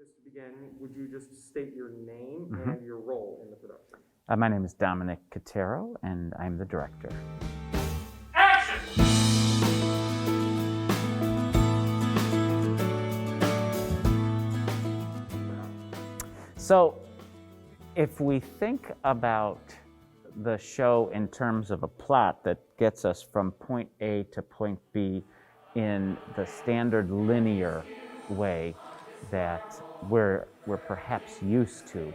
Just to begin, would you just state your name and your role in the production? My name is Dominic Catero, and I'm the director. So, if we think about the show in terms of a plot that gets us from point A to point B in the standard linear way that we're perhaps used to,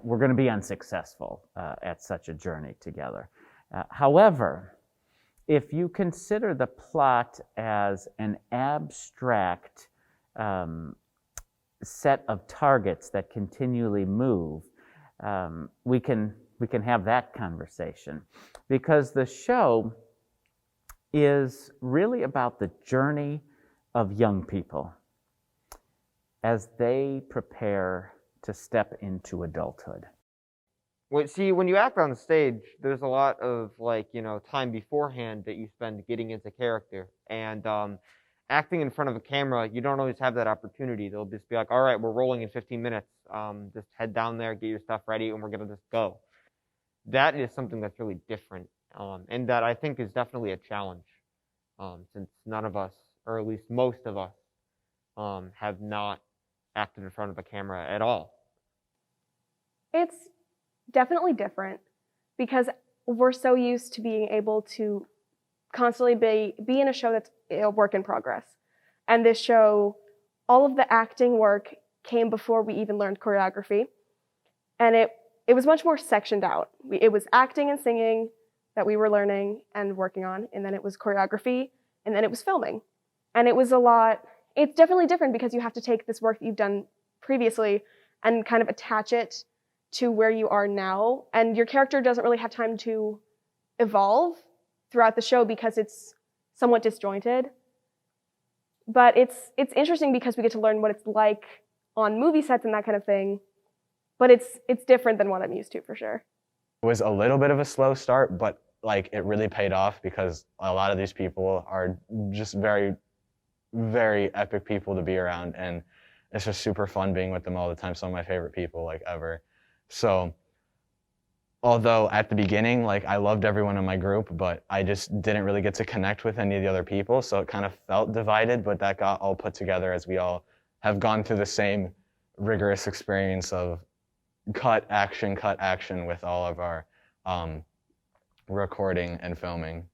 we're going to be unsuccessful at such a journey together. However, if you consider the plot as an abstract set of targets that continually move, we can have that conversation, because the show is really about the journey of young people as they prepare to step into adulthood. Well, see, when you act on stage, there's a lot of time beforehand that you spend getting into character. And acting in front of a camera, you don't always have that opportunity. They'll just be like, all right, we're rolling in 15 minutes. Just head down there, get your stuff ready, and we're going to just go. That is something that's really different, and that I think is definitely a challenge, since none of us, or at least most of us, have not acted in front of a camera at all. It's definitely different because we're so used to being able to constantly be in a show that's a work in progress. And this show, all of the acting work came before we even learned choreography. And it was much more sectioned out. It was acting and singing that we were learning and working on, and then it was choreography, and then it was filming. And it was a lot. It's definitely different because you have to take this work that you've done previously and kind of attach it to where you are now. And your character doesn't really have time to evolve throughout the show because it's somewhat disjointed. But it's interesting because we get to learn what it's like on movie sets and that kind of thing. But it's different than what I'm used to, for sure. It was a little bit of a slow start, but it really paid off because a lot of these people are just very, very epic people to be around, and it's just super fun being with them all the time. Some of my favorite people ever. So although at the beginning, I loved everyone in my group, but I just didn't really get to connect with any of the other people, so it kind of felt divided, but that got all put together as we all have gone through the same rigorous experience of cut action with all of our recording and filming.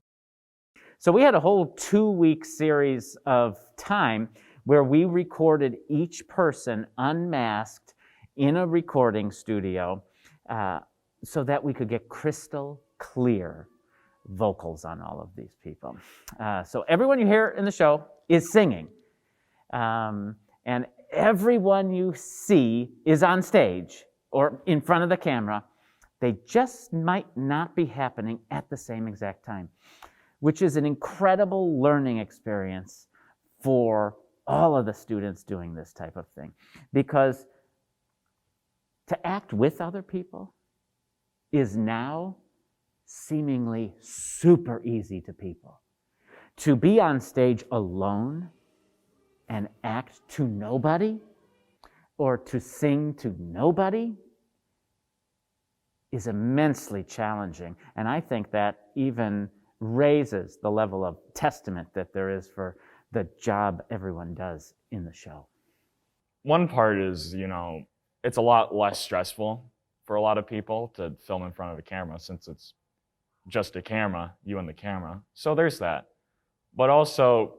So we had a whole 2-week series of time where we recorded each person unmasked in a recording studio so that we could get crystal clear vocals on all of these people. So everyone you hear in the show is singing. And everyone you see is on stage or in front of the camera. They just might not be happening at the same exact time, which is an incredible learning experience for all of the students doing this type of thing. Because to act with other people is now seemingly super easy to people. To be on stage alone and act to nobody, or to sing to nobody, is immensely challenging. And I think that even raises the level of testament that there is for the job everyone does in the show. One part is, it's a lot less stressful for a lot of people to film in front of a camera, since it's just a camera, you and the camera. So there's that. But also,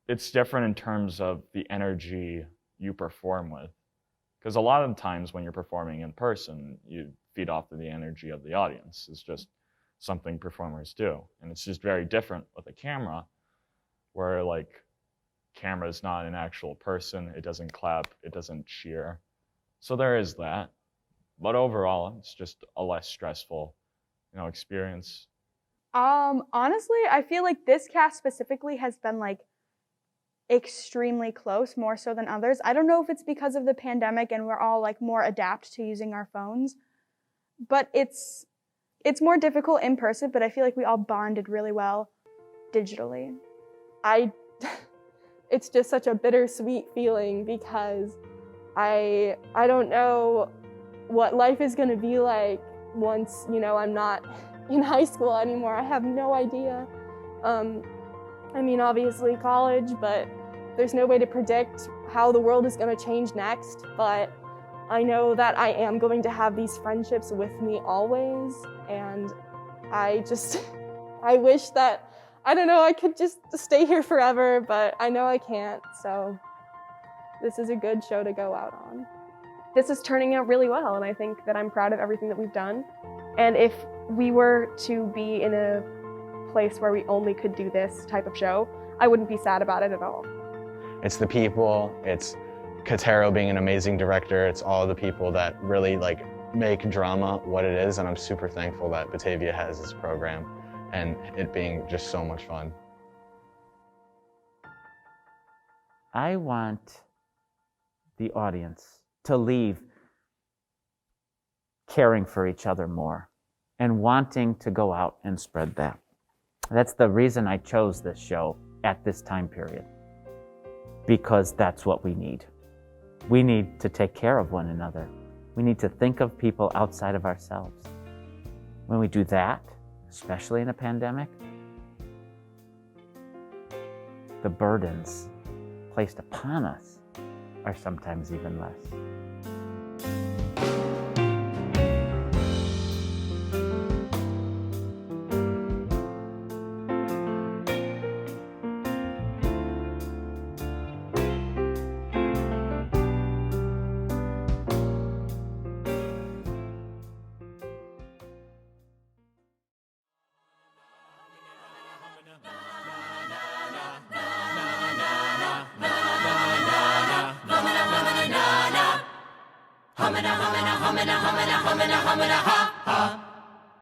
it's different in terms of the energy you perform with. Because a lot of the times when you're performing in person, you feed off of the energy of the audience. It's just something performers do. And it's just very different with a camera, where camera is not an actual person. It doesn't clap, it doesn't cheer. So there is that. But overall, it's just a less stressful, experience. Honestly, I feel like this cast specifically has been extremely close, more so than others. I don't know if it's because of the pandemic and we're all more adapt to using our phones, but it's more difficult in person, but I feel like we all bonded really well digitally. it's just such a bittersweet feeling because I don't know what life is going to be like once, you know, I'm not in high school anymore. I have no idea. I mean, obviously college, but there's no way to predict how the world is going to change next. But I know that I am going to have these friendships with me always. And I wish that, I don't know, I could just stay here forever, but I know I can't. So this is a good show to go out on. This is turning out really well, and I think that I'm proud of everything that we've done. And if we were to be in a place where we only could do this type of show, I wouldn't be sad about it at all. It's the people, it's Katero being an amazing director, it's all the people that really like make drama what it is, and I'm super thankful that Batavia has this program and it being just so much fun. I want the audience to leave caring for each other more and wanting to go out and spread that. That's the reason I chose this show at this time period, because that's what we need. We need to take care of one another. We need to think of people outside of ourselves. When we do that, especially in a pandemic, the burdens placed upon us are sometimes even less. Humana, humana, humana, humana, humana, humana, ha, ha.